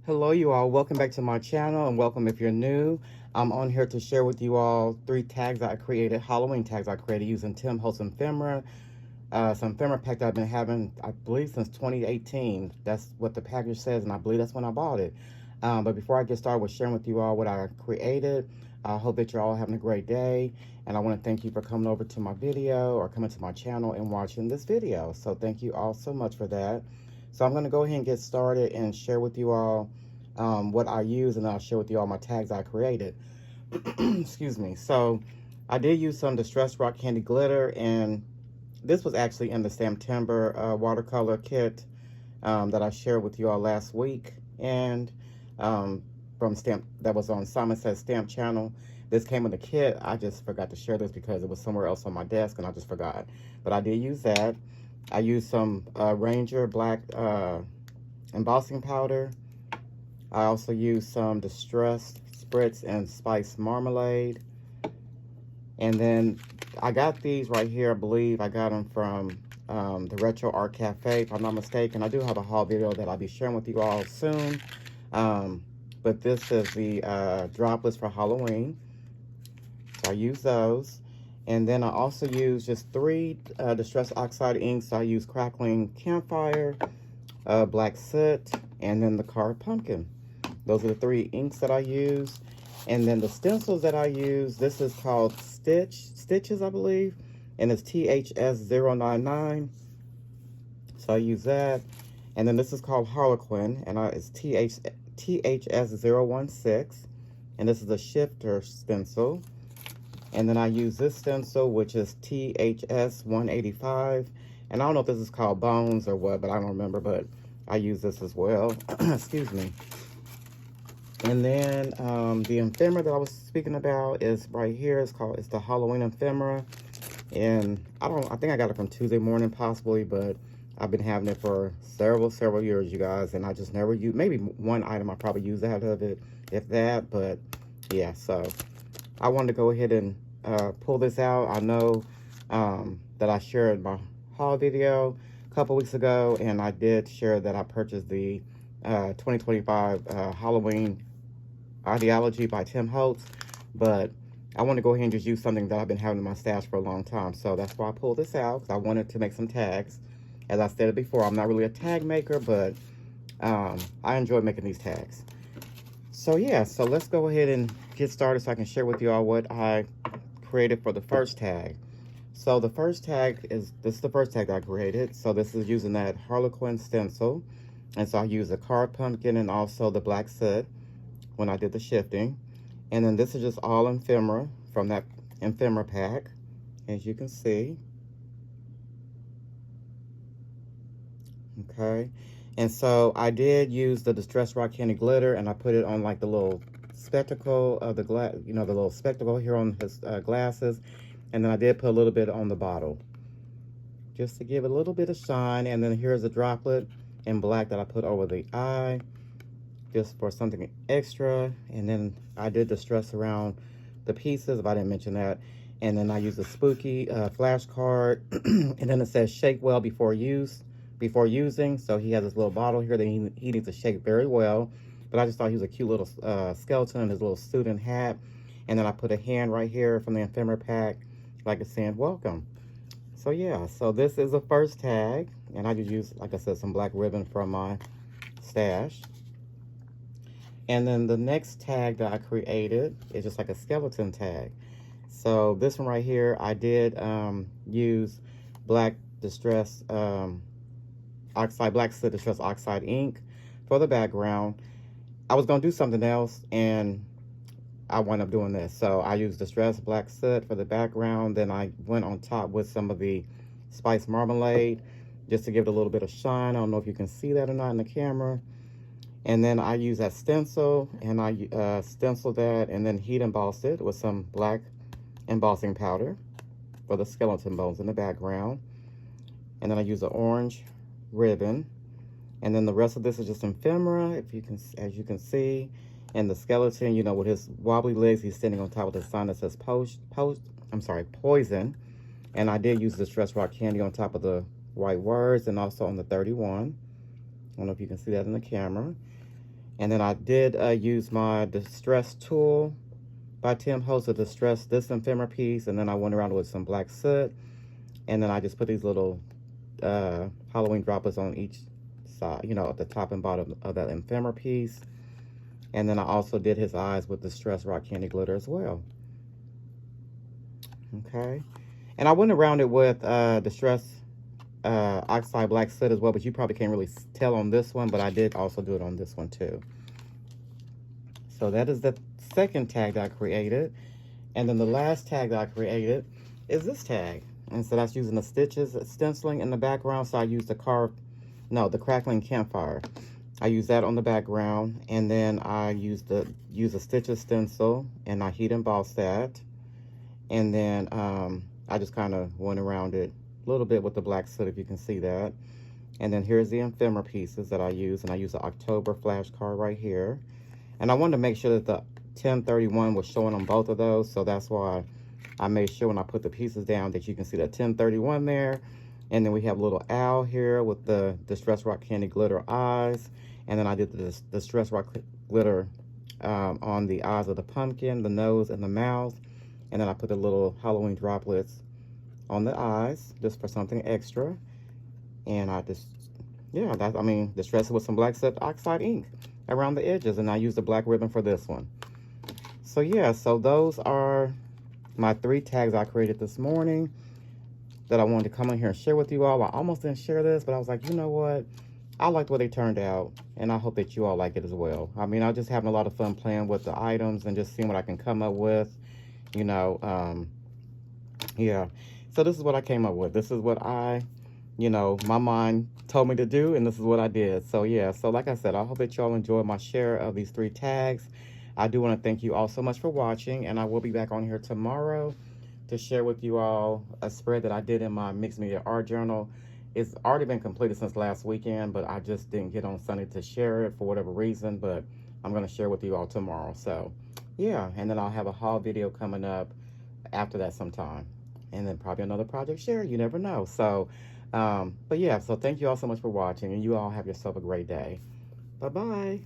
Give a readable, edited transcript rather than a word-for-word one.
Hello, you all. Welcome back to my channel, and welcome if you're new. I'm on here to share with you all 3 tags that I created, Halloween tags I created using Tim Holtz ephemera. Some ephemera pack that I've been having, I believe, since 2018. That's what the package says, and I believe that's when I bought it. But before I get started with sharing with you all what I created, I hope that you're all having a great day. And I want to thank you for coming over to my video or coming to my channel and watching this video. So thank you all so much for that. So I'm going to go ahead and get started and share with you all what I use, and I'll share with you all my tags I created. Excuse me. So I did use some Distress Rock Candy Glitter, and this was actually in the Stamptember watercolor kit that I shared with you all last week, and from Stamp, that was on Simon Says Stamp channel. This came in the kit. I just forgot to share this because it was somewhere else on my desk and I just forgot. But I did use that. I used some Ranger black embossing powder. I also used some Distress Spritz and Spice Marmalade. And then I got these right here. I believe I got them from the Retro Art Cafe, if I'm not mistaken. I do have a haul video that I'll be sharing with you all soon. But this is the droplets for Halloween. So I use those. And then I also use just 3 Distress Oxide inks. I use Crackling Campfire, Black Soot, and then the Carved Pumpkin. Those are the 3 inks that I use. And then the stencils that I use, this is called Stitches, I believe. And it's THS099. So I use that. And then this is called Harlequin, and it's THS016. And this is a shifter stencil. And then I use this stencil, which is THS185. And I don't know if this is called Bones or what, but I don't remember, but I use this as well. Excuse me. And then the ephemera that I was speaking about is right here. It's the Halloween ephemera. And I think I got it from Tuesday Morning possibly, but I've been having it for several years, you guys, and I just never use, maybe one item I probably use out of it, if that, but yeah, so I wanted to go ahead and pull this out. I know that I shared my haul video a couple weeks ago, and I did share that I purchased the 2025 Halloween Ideology by Tim Holtz, but I want to go ahead and just use something that I've been having in my stash for a long time. So that's why I pulled this out, because I wanted to make some tags. As I said before, I'm not really a tag maker, but I enjoy making these tags. So yeah, so let's go ahead and get started so I can share with you all what I created for the first tag. So the first tag this is the first tag that I created. So this is using that Harlequin stencil. And so I used the Carved Pumpkin and also the Black Soot when I did the shifting. And then this is just all ephemera from that ephemera pack, as you can see. Okay. And so I did use the Distress Rock Candy Glitter, and I put it on like the little spectacle of the glass, the little spectacle here on his glasses. And then I did put a little bit on the bottle, just to give it a little bit of shine. And then here's a droplet in black that I put over the eye, just for something extra. And then I did distress around the pieces, if I didn't mention that. And then I used a spooky flashcard. And then it says shake well before using. So he has this little bottle here that he needs to shake very well. But I just thought he was a cute little skeleton in his little suit and hat. And then I put a hand right here from the ephemera pack, like it's saying welcome. So yeah, so this is the first tag. And I just used, like I said, some black ribbon from my stash. And then the next tag that I created is just like a skeleton tag. So this one right here, I did use black distress oxide, Black Soot Distress Oxide ink for the background. I was gonna do something else, and I wound up doing this. So I used Distress Black Soot for the background. Then I went on top with some of the Spice Marmalade, just to give it a little bit of shine. I don't know if you can see that or not in the camera. And then I use that stencil, and I stenciled that and then heat embossed it with some black embossing powder for the skeleton bones in the background. And then I use an orange ribbon. And then the rest of this is just ephemera, as you can see. And the skeleton, with his wobbly legs, he's standing on top of the sign that says poison. And I did use the Distress Rock Candy on top of the white words and also on the 31. I don't know if you can see that in the camera. And then I did use my Distress tool by Tim Holtz to distress this ephemera piece. And then I went around with some black soot. And then I just put these little Halloween droplets on each side, you know, at the top and bottom of that ephemera piece. And then I also did his eyes with Distress rock candy glitter as well. Okay. And I went around it with Distress oxide black soot as well, but you probably can't really tell on this one, but I did also do it on this one too. So that is the second tag that I created. And then the last tag that I created is this tag. And so that's using the stitches, stenciling in the background. So I used the crackling campfire. I use that on the background. And then I use a stitches stencil and I heat embossed that. And then I just kind of went around it a little bit with the black soot, if you can see that. And then here's the ephemera pieces that I use. And I use the October flashcard right here. And I wanted to make sure that the 1031 was showing on both of those. So that's why I made sure when I put the pieces down that you can see the 1031 there. And then we have a little owl here with the Distress Rock Candy Glitter eyes. And then I did the Distress Rock Glitter on the eyes of the pumpkin, the nose, and the mouth. And then I put the little Halloween droplets on the eyes just for something extra. And I just, yeah, distress it with some black soot oxide ink around the edges. And I used the black ribbon for this one. So yeah, so those are my 3 tags I created this morning that I wanted to come in here and share with you all. I almost didn't share this, but I was like, you know what? I liked the way they turned out, and I hope that you all like it as well. I mean, I'm just having a lot of fun playing with the items and just seeing what I can come up with, you know. Yeah. So this is what I came up with. This is what my mind told me to do, and this is what I did. So yeah, so like I said, I hope that you all enjoyed my share of these 3 tags. I do want to thank you all so much for watching, and I will be back on here tomorrow to share with you all a spread that I did in my mixed media art journal. It's already been completed since last weekend, but I just didn't get on Sunday to share it for whatever reason, but I'm going to share with you all tomorrow. So yeah, and then I'll have a haul video coming up after that sometime, and then probably another project share, you never know. So but yeah, so thank you all so much for watching, and you all have yourself a great day. Bye-bye.